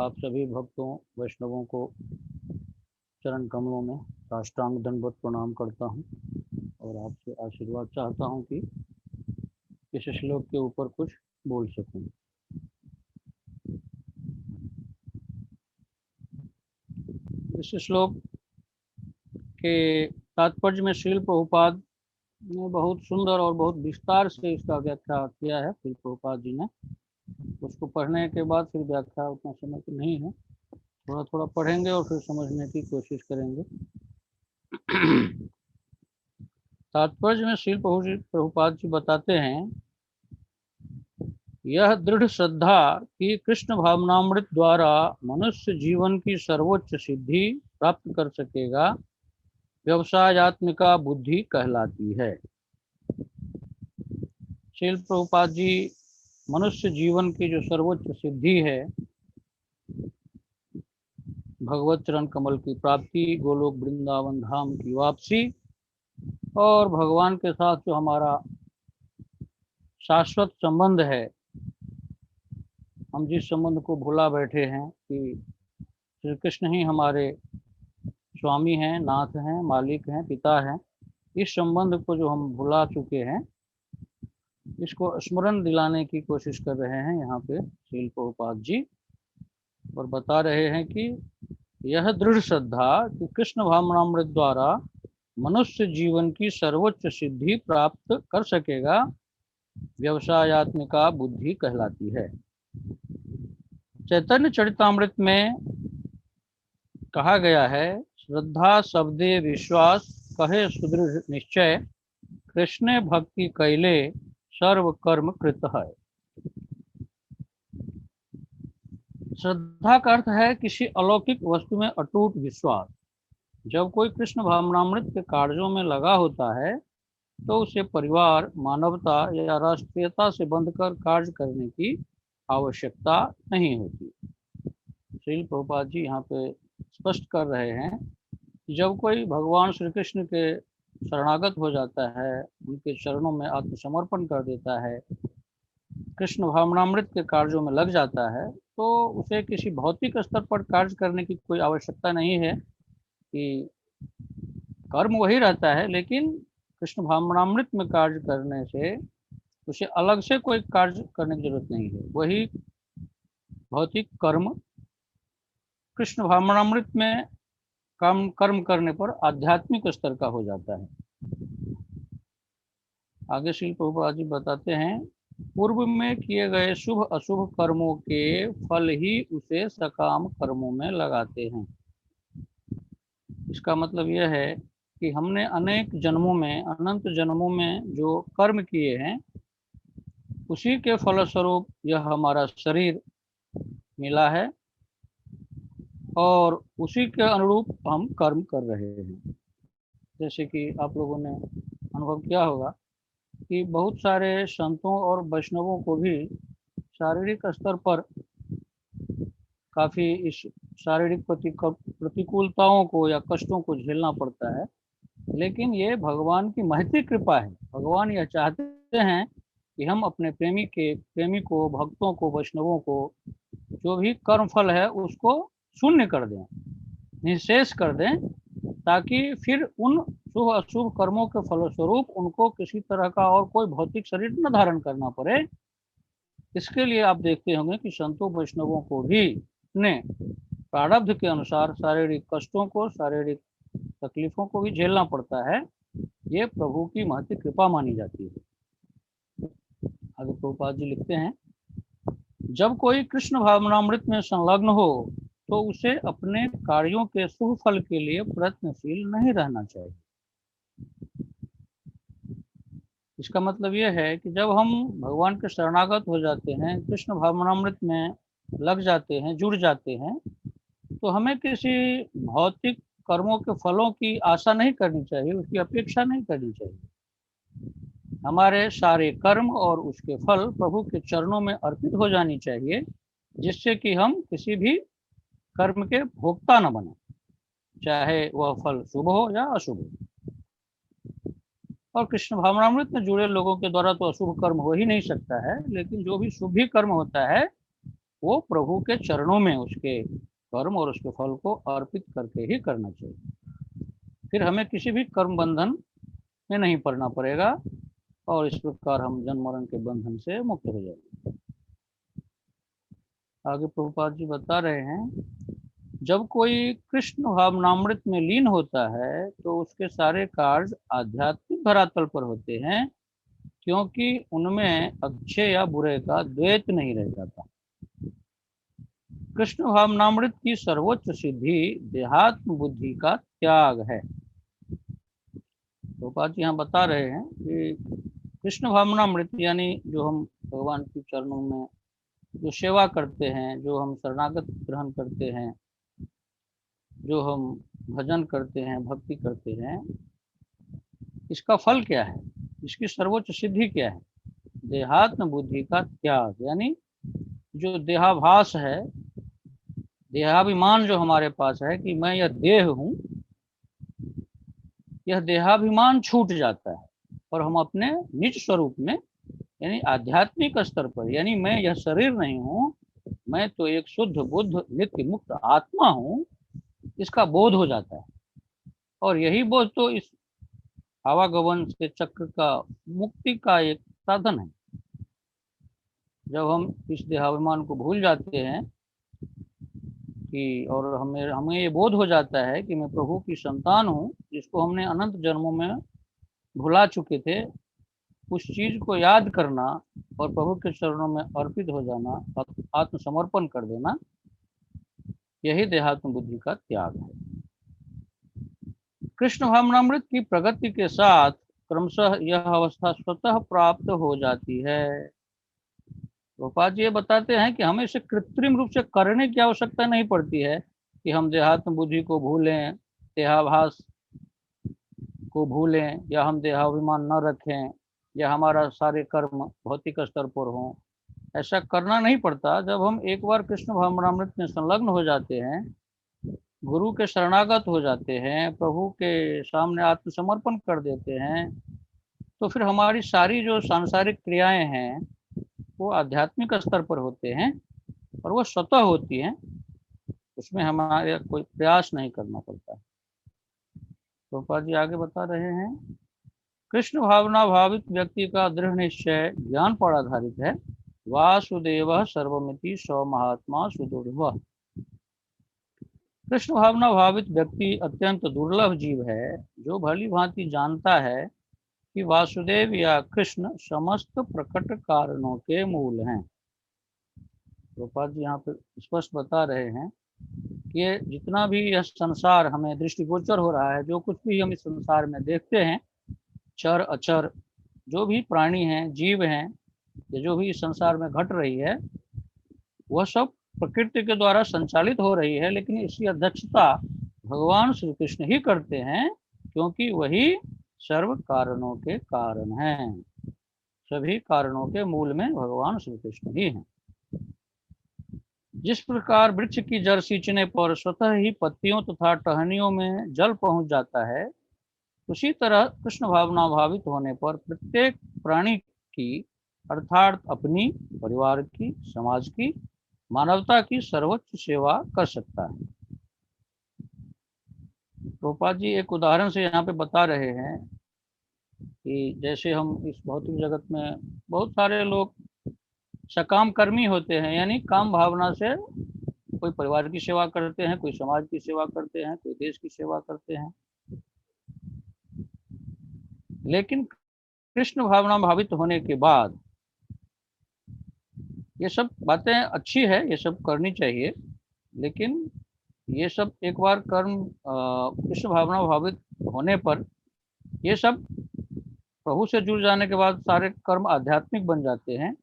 आप सभी भक्तों वैष्णवों को चरण कमलों में साष्टांग दंडवत प्रणाम करता हूँ और आपसे आशीर्वाद चाहता हूँ कि इस श्लोक के ऊपर कुछ बोल सकूँ। इस श्लोक के तात्पर्य में श्रील प्रभुपाद ने बहुत सुंदर और बहुत विस्तार से इसका व्याख्या किया है। श्रील प्रभुपाद जी ने उसको पढ़ने के बाद फिर व्याख्या उतना समय तो नहीं है, थोड़ा थोड़ा पढ़ेंगे और फिर समझने की कोशिश करेंगे। तात्पर्य में श्रील प्रभुपाद जी बताते हैं, यह दृढ़ श्रद्धा कि कृष्ण भावनामृत द्वारा मनुष्य जीवन की सर्वोच्च सिद्धि प्राप्त कर सकेगा व्यवसायात्मिका बुद्धि कहलाती है। श्रील प्रभुपाद जी मनुष्य जीवन की जो सर्वोच्च सिद्धि है, भगवत चरण कमल की प्राप्ति, गोलोक वृंदावन धाम की वापसी और भगवान के साथ जो हमारा शाश्वत संबंध है, हम जिस संबंध को भुला बैठे हैं कि श्री कृष्ण ही हमारे स्वामी हैं, नाथ हैं, मालिक हैं, पिता हैं, इस संबंध को जो हम भुला चुके हैं, इसको स्मरण दिलाने की कोशिश कर रहे हैं यहाँ पे श्रील प्रभुपाद जी, और बता रहे हैं कि यह दृढ़ श्रद्धा कि कृष्ण भावनामृत द्वारा मनुष्य जीवन की सर्वोच्च सिद्धि प्राप्त कर सकेगा व्यवसायात्मिका बुद्धि कहलाती है। चैतन्य चरितामृत में कहा गया है, श्रद्धा शब्दे विश्वास कहे सुदृढ़ निश्चय, कृष्ण भक्ति कैले सर्व कर्म कृत है। श्रद्धा का अर्थ है किसी अलौकिक वस्तु में अटूट विश्वास। जब कोई कृष्ण भावनामृत के कार्यों में लगा होता है तो उसे परिवार, मानवता या राष्ट्रीयता से बंधकर कार्य करने की आवश्यकता नहीं होती। श्रील प्रभुपाद जी यहाँ पे स्पष्ट कर रहे हैं कि जब कोई भगवान श्री कृष्ण के शरणागत हो जाता है, उनके चरणों में आत्मसमर्पण कर देता है, कृष्ण भावनामृत के कार्यों में लग जाता है, तो उसे किसी भौतिक स्तर पर कार्य करने की कोई आवश्यकता नहीं है कि कर्म वही रहता है, लेकिन कृष्ण भावनामृत में कार्य करने से उसे अलग से कोई कार्य करने की जरूरत नहीं है। वही भौतिक कर्म कृष्ण भावनामृत में कर्म करने पर आध्यात्मिक स्तर का हो जाता है। आगे श्री प्रभुपाद जी बताते हैं, पूर्व में किए गए शुभ अशुभ कर्मों के फल ही उसे सकाम कर्मों में लगाते हैं। इसका मतलब यह है कि हमने अनेक जन्मों में, अनंत जन्मों में जो कर्म किए हैं, उसी के फलस्वरूप यह हमारा शरीर मिला है और उसी के अनुरूप हम कर्म कर रहे हैं। जैसे कि आप लोगों ने अनुभव किया होगा कि बहुत सारे संतों और वैष्णवों को भी शारीरिक स्तर पर काफ़ी इस शारीरिक प्रतिकूलताओं को या कष्टों को झेलना पड़ता है, लेकिन ये भगवान की महती कृपा है। भगवान यह चाहते हैं कि हम अपने प्रेमी को, भक्तों को, वैष्णवों को जो भी कर्म फल है उसको शून्य कर दें, निःशेष कर दें, ताकि फिर उन शुभ अशुभ कर्मों के फलस्वरूप उनको किसी तरह का और कोई भौतिक शरीर न धारण करना पड़े। इसके लिए आप देखते होंगे कि संतों वैष्णवों को भी अपने प्रारब्ध के अनुसार शारीरिक कष्टों को, शारीरिक तकलीफों को भी झेलना पड़ता है। ये प्रभु की महती कृपा मानी जाती है। आगे प्रभुपाद जी लिखते हैं, जब कोई कृष्ण भावनामृत में संलग्न हो तो उसे अपने कार्यों के शुभ फल के लिए प्रयत्नशील नहीं रहना चाहिए। इसका मतलब यह है कि जब हम भगवान के शरणागत हो जाते हैं, कृष्ण भावनामृत में लग जाते हैं, जुड़ जाते हैं, तो हमें किसी भौतिक कर्मों के फलों की आशा नहीं करनी चाहिए, उसकी अपेक्षा नहीं करनी चाहिए। हमारे सारे कर्म और उसके फल प्रभु के चरणों में अर्पित हो जानी चाहिए, जिससे कि हम किसी भी कर्म के भोक्ता न बने, चाहे वह फल शुभ हो या अशुभ हो। और कृष्ण भावनामृत में जुड़े लोगों के द्वारा तो अशुभ कर्म हो ही नहीं सकता है, लेकिन जो भी शुभ ही कर्म होता है वो प्रभु के चरणों में उसके कर्म और उसके फल को अर्पित करके ही करना चाहिए। फिर हमें किसी भी कर्म बंधन में नहीं पड़ना पड़ेगा और इस प्रकार हम जन्म मरण के बंधन से मुक्त हो जाएंगे। आगे प्रभुपाद जी बता रहे हैं, जब कोई कृष्ण भावनामृत में लीन होता है तो उसके सारे कार्य आध्यात्मिक धरातल पर होते हैं, क्योंकि उनमें अच्छे या बुरे का द्वैत नहीं रह जाता। कृष्ण भावनामृत की सर्वोच्च सिद्धि देहात्म बुद्धि का त्याग है। प्रभुपाद जी यहाँ बता रहे हैं कि कृष्ण भावनामृत यानी जो हम भगवान के चरणों में जो सेवा करते हैं, जो हम शरणागत ग्रहण करते हैं, जो हम भजन करते हैं, भक्ति करते हैं, इसका फल क्या है, इसकी सर्वोच्च सिद्धि क्या है? देहात्म बुद्धि का त्याग, यानी जो देहाभास है, देहाभिमान जो हमारे पास है कि मैं यह देह हूँ, यह देहाभिमान छूट जाता है और हम अपने निज स्वरूप में यानी आध्यात्मिक स्तर पर, यानी मैं यह शरीर नहीं हूँ, मैं तो एक शुद्ध बुद्ध नित्य मुक्त आत्मा हूँ, इसका बोध हो जाता है। और यही बोध तो इस आवागमन से चक्र का मुक्ति का एक साधन है। जब हम इस देहाभिमान को भूल जाते हैं कि और हमें हमें ये बोध हो जाता है कि मैं प्रभु की संतान हूँ, जिसको हमने अनंत जन्मों में भुला चुके थे, उस चीज को याद करना और प्रभु के चरणों में अर्पित हो जाना, आत्मसमर्पण कर देना, यही देहात्म बुद्धि का त्याग है। कृष्ण भावनामृत की प्रगति के साथ क्रमशः यह अवस्था स्वतः प्राप्त हो जाती है। गोपाल जी ये बताते हैं कि हमें इसे कृत्रिम रूप से करने की आवश्यकता नहीं पड़ती है कि हम देहात्म बुद्धि को भूलें, देहाभास को भूलें, या हम देहाभिमान न रखें, या हमारा सारे कर्म भौतिक स्तर पर हों। ऐसा करना नहीं पड़ता। जब हम एक बार कृष्ण भावनामृत में संलग्न हो जाते हैं, गुरु के शरणागत हो जाते हैं, प्रभु के सामने आत्मसमर्पण कर देते हैं, तो फिर हमारी सारी जो सांसारिक क्रियाएं हैं वो आध्यात्मिक स्तर पर होते हैं और वो स्वतः होती हैं, उसमें हमारे कोई प्रयास नहीं करना पड़ता। गोपाल जी आगे बता रहे हैं, कृष्ण भावना भावित व्यक्ति का दृढ़ निश्चय ज्ञान पर आधारित है। वासुदेव सर्वमिति सौ महात्मा सुदुर्लभ। कृष्ण भावना भावित व्यक्ति अत्यंत दुर्लभ जीव है, जो भली भांति जानता है कि वासुदेव या कृष्ण समस्त प्रकट कारणों के मूल हैं। गोपाल जी यहाँ पे स्पष्ट बता रहे हैं कि जितना भी यह संसार हमें दृष्टिगोचर हो रहा है, जो कुछ भी हम इस संसार में देखते हैं, चर अचर जो भी प्राणी हैं, जीव हैं, ये जो भी इस संसार में घट रही है, वह सब प्रकृति के द्वारा संचालित हो रही है, लेकिन इसकी अध्यक्षता भगवान श्री कृष्ण ही करते हैं, क्योंकि वही सर्व कारणों के कारण हैं। सभी कारणों के मूल में भगवान श्री कृष्ण ही हैं। जिस प्रकार वृक्ष की जड़ सींचने पर स्वतः ही पत्तियों तथा टहनियों में जल पहुंच जाता है, उसी तरह कृष्ण भावना भावित होने पर प्रत्येक प्राणी की, अर्थात अपनी, परिवार की, समाज की, मानवता की सर्वोच्च सेवा कर सकता है। गोपाल जी एक उदाहरण से यहाँ पे बता रहे हैं कि जैसे हम इस भौतिक जगत में बहुत सारे लोग सकाम कर्मी होते हैं, यानी काम भावना से कोई परिवार की सेवा करते हैं, कोई समाज की सेवा करते हैं, कोई देश की सेवा करते हैं। लेकिन कृष्ण भावना भावित होने के बाद ये सब बातें अच्छी है, ये सब करनी चाहिए, लेकिन ये सब एक बार कर्म कृष्ण भावना भावित होने पर ये सब प्रभु से जुड़ जाने के बाद सारे कर्म आध्यात्मिक बन जाते हैं।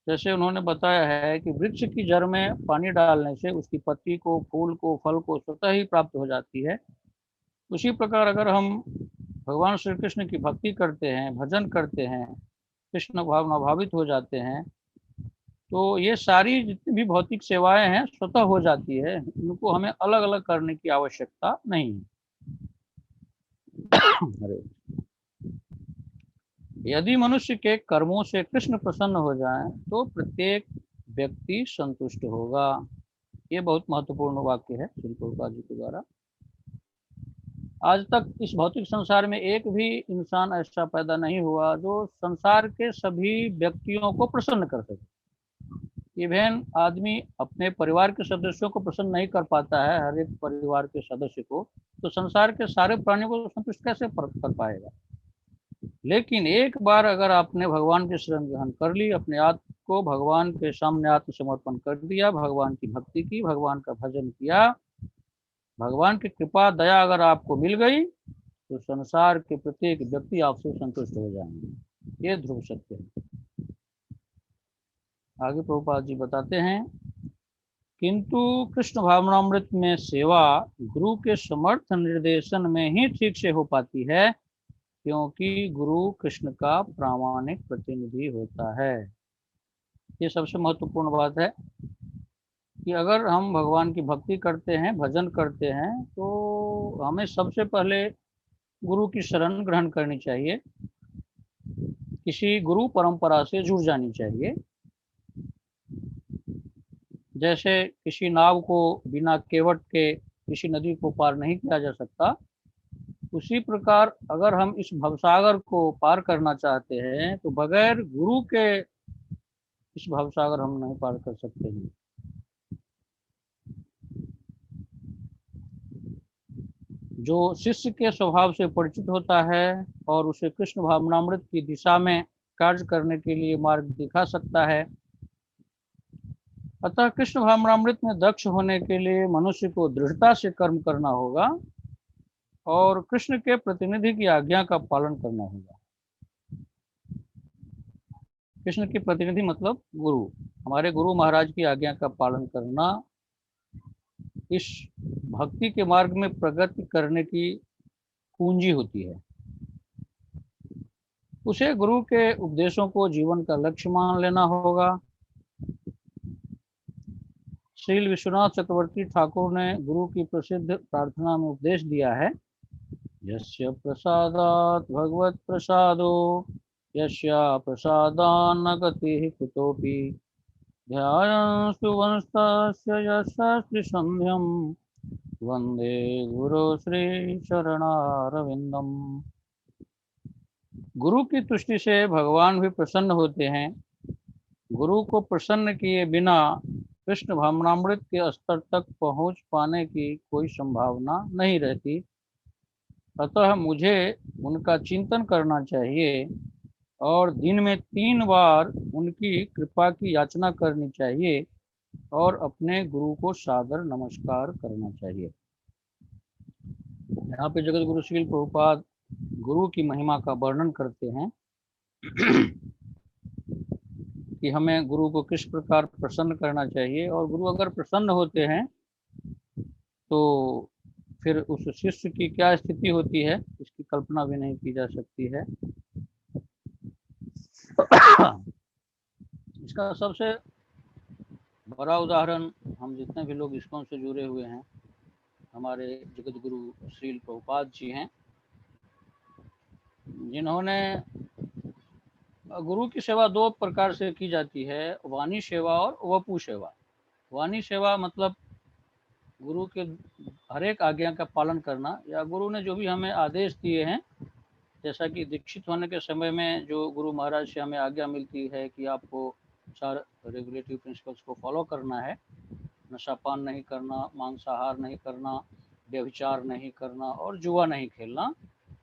जैसे उन्होंने बताया है कि वृक्ष की जड़ में पानी डालने से उसकी पत्ती को, फूल को, फल को स्वतः ही प्राप्त हो जाती है। उसी प्रकार अगर हम भगवान श्री कृष्ण की भक्ति करते हैं, भजन करते हैं, कृष्ण भावना भावित हो जाते हैं, तो ये सारी जितनी भी भौतिक सेवाएं हैं स्वतः हो जाती है, इनको हमें अलग अलग करने की आवश्यकता नहीं है। यदि मनुष्य के कर्मों से कृष्ण प्रसन्न हो जाएं, तो प्रत्येक व्यक्ति संतुष्ट होगा। ये बहुत महत्वपूर्ण वाक्य है श्री प्रभुपाद जी के द्वारा। आज तक इस भौतिक संसार में एक भी इंसान ऐसा पैदा नहीं हुआ जो संसार के सभी व्यक्तियों को प्रसन्न कर सके। इवन आदमी अपने परिवार के सदस्यों को प्रसन्न नहीं कर पाता है, हर एक परिवार के सदस्य को, तो संसार के सारे प्राणियों को संतुष्ट कैसे कर पाएगा। लेकिन एक बार अगर आपने भगवान की शरण ग्रहण कर ली, अपने आत्म को भगवान के सामने आत्मसमर्पण कर दिया, भगवान की भक्ति की, भगवान का भजन किया, भगवान की कृपा दया अगर आपको मिल गई तो संसार के प्रत्येक व्यक्ति आपसे संतुष्ट हो जाएंगे। ये ध्रुव सत्य है। आगे प्रभुपाद जी बताते हैं, किंतु कृष्ण भावनामृत में सेवा गुरु के समर्थ निर्देशन में ही ठीक से हो पाती है, क्योंकि गुरु कृष्ण का प्रामाणिक प्रतिनिधि होता है। ये सबसे महत्वपूर्ण बात है कि अगर हम भगवान की भक्ति करते हैं, भजन करते हैं, तो हमें सबसे पहले गुरु की शरण ग्रहण करनी चाहिए, किसी गुरु परंपरा से जुड़ जानी चाहिए। जैसे किसी नाव को बिना केवट के किसी नदी को पार नहीं किया जा सकता, उसी प्रकार अगर हम इस भवसागर को पार करना चाहते हैं तो बगैर गुरु के इस भवसागर हम नहीं पार कर सकते हैं। जो शिष्य के स्वभाव से परिचित होता है और उसे कृष्ण भावनामृत की दिशा में कार्य करने के लिए मार्ग दिखा सकता है। अतः कृष्ण भावनामृत में दक्ष होने के लिए मनुष्य को दृढ़ता से कर्म करना होगा और कृष्ण के प्रतिनिधि की आज्ञा का पालन करना होगा। कृष्ण के प्रतिनिधि मतलब गुरु, हमारे गुरु महाराज की आज्ञा का पालन करना इस भक्ति के मार्ग में प्रगति करने की कुंजी होती है। उसे गुरु के उपदेशों को जीवन का लक्ष्य मान लेना होगा। श्रील विश्वनाथ चक्रवर्ती ठाकुर ने गुरु की प्रसिद्ध प्रार्थना में उपदेश दिया है, यस्य प्रसादात् भगवत प्रसादो यस्य प्रसादान्न गतिः कुतोऽपि ध्यायन्तु वंस्तस्य यशास्त्रि संध्यं वंदे गुरु श्री शरणारविंदम। गुरु की तुष्टि से भगवान भी प्रसन्न होते हैं। गुरु को प्रसन्न किए बिना कृष्ण भावनामृत के स्तर तक पहुंच पाने की कोई संभावना नहीं रहती। अतः मुझे उनका चिंतन करना चाहिए और दिन में 3 बार उनकी कृपा की याचना करनी चाहिए और अपने गुरु को सादर नमस्कार करना चाहिए। यहाँ पे जगत गुरु श्रील प्रभुपाद गुरु की महिमा का वर्णन करते हैं कि हमें गुरु को किस प्रकार प्रसन्न करना चाहिए, और गुरु अगर प्रसन्न होते हैं तो फिर उस शिष्य की क्या स्थिति होती है, इसकी कल्पना भी नहीं की जा सकती है। इसका सबसे बड़ा उदाहरण हम जितने भी लोग इस्कॉन से जुड़े हुए हैं, हमारे जगत गुरु श्रील प्रभुपाद जी हैं, जिन्होंने गुरु की सेवा 2 प्रकार से की जाती है, वाणी सेवा और वपु सेवा। वाणी सेवा मतलब गुरु के हर एक आज्ञा का पालन करना, या गुरु ने जो भी हमें आदेश दिए हैं, जैसा कि दीक्षित होने के समय में जो गुरु महाराज से हमें आज्ञा मिलती है कि आपको 4 रेगुलेटिव प्रिंसिपल्स को फॉलो करना है, नशापान नहीं करना, मांसाहार नहीं करना, व्यभिचार नहीं करना और जुआ नहीं खेलना,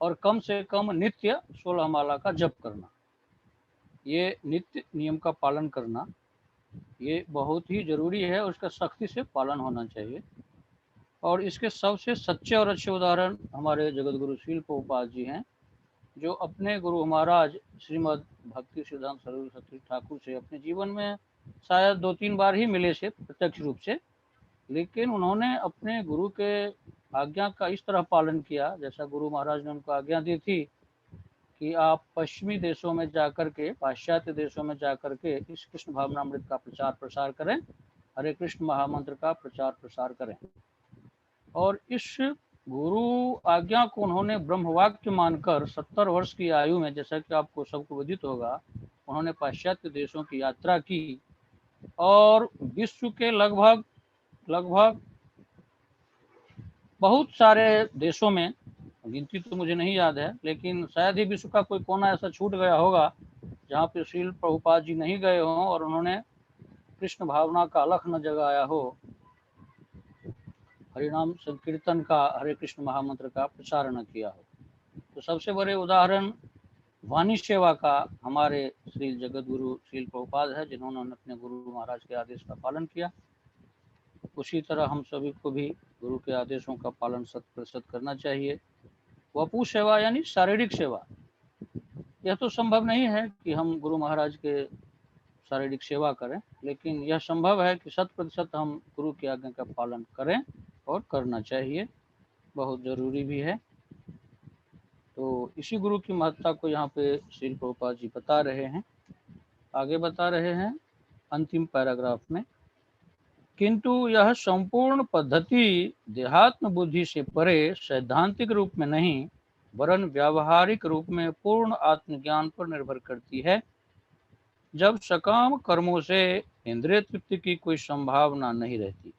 और कम से कम नित्य 16 माला का जप करना। ये नित्य नियम का पालन करना ये बहुत ही जरूरी है, उसका सख्ती से पालन होना चाहिए। और इसके सबसे सच्चे और अच्छे उदाहरण हमारे जगत गुरु श्रील प्रभुपाद जी हैं, जो अपने गुरु महाराज श्रीमद् भक्ति सिद्धांत सरस्वती ठाकुर से अपने जीवन में शायद 2-3 बार ही मिले से प्रत्यक्ष रूप से, लेकिन उन्होंने अपने गुरु के आज्ञा का इस तरह पालन किया जैसा गुरु महाराज ने उनको आज्ञा दी थी कि आप पश्चिमी देशों में जाकर के, पाश्चात्य देशों में जाकर के इस कृष्ण भावनामृत का प्रचार प्रसार करें, हरे कृष्ण महामंत्र का प्रचार प्रसार करें। और इस गुरु आज्ञा को उन्होंने ब्रह्मवाक्य मानकर 70 वर्ष की आयु में, जैसा कि आपको सबको विदित होगा, उन्होंने पाश्चात्य देशों की यात्रा की और विश्व के लगभग लगभग बहुत सारे देशों में, गिनती तो मुझे नहीं याद है, लेकिन शायद ही विश्व का कोई कोना ऐसा छूट गया होगा जहाँ पे श्रील प्रभुपाद जी नहीं गए हों और उन्होंने कृष्ण भावना का अलख न जगाया हो, हरिनाम संकीर्तन का, हरे कृष्ण महामंत्र का प्रचार न किया हो। तो सबसे बड़े उदाहरण वाणी सेवा का हमारे श्री जगत गुरु श्रील प्रभुपाद है, जिन्होंने अपने गुरु महाराज के आदेश का पालन किया। उसी तरह हम सभी को भी गुरु के आदेशों का पालन 100% करना चाहिए। वपु सेवा यानी शारीरिक सेवा, यह तो संभव नहीं है कि हम गुरु महाराज के शारीरिक सेवा करें, लेकिन यह संभव है कि 100% हम गुरु की आज्ञा का पालन करें और करना चाहिए, बहुत जरूरी भी है। तो इसी गुरु की महत्ता को यहाँ पे श्री प्रभुपाद जी बता रहे हैं। आगे बता रहे हैं अंतिम पैराग्राफ में, किंतु यह संपूर्ण पद्धति देहात्म बुद्धि से परे सैद्धांतिक रूप में नहीं वरन व्यावहारिक रूप में पूर्ण आत्मज्ञान पर निर्भर करती है। जब सकाम कर्मों से इंद्रिय तृप्ति की कोई संभावना नहीं रहती,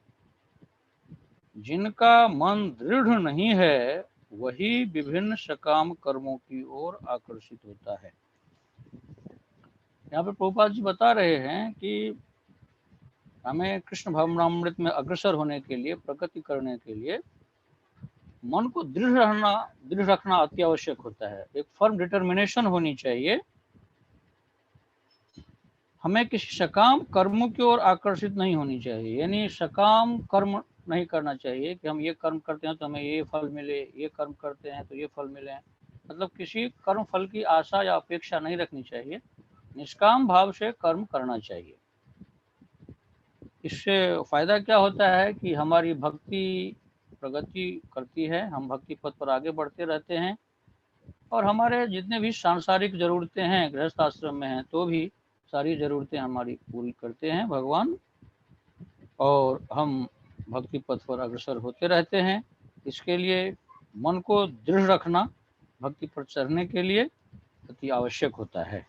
जिनका मन दृढ़ नहीं है वही विभिन्न सकाम कर्मों की ओर आकर्षित होता है। यहाँ पे प्रभुपाद जी बता रहे हैं कि हमें कृष्ण भावनामृत में अग्रसर होने के लिए, प्रगति करने के लिए मन को दृढ़ रखना अति आवश्यक होता है। एक फर्म डिटर्मिनेशन होनी चाहिए। हमें किसी सकाम कर्मों की ओर आकर्षित नहीं होनी चाहिए, यानी सकाम कर्म नहीं करना चाहिए कि हम ये कर्म करते हैं तो हमें ये फल मिले, ये कर्म करते हैं तो ये फल मिले, मतलब किसी कर्म फल की आशा या अपेक्षा नहीं रखनी चाहिए। निष्काम भाव से कर्म करना चाहिए। इससे फायदा क्या होता है कि हमारी भक्ति प्रगति करती है, हम भक्ति पथ पर आगे बढ़ते रहते हैं और हमारे जितने भी सांसारिक जरूरतें हैं, गृहस्थ आश्रम में हैं तो भी सारी जरूरतें हमारी पूरी करते हैं भगवान, और हम भक्ति पथ पर अग्रसर होते रहते हैं। इसके लिए मन को दृढ़ रखना भक्ति पर चढ़ने के लिए अति आवश्यक होता है।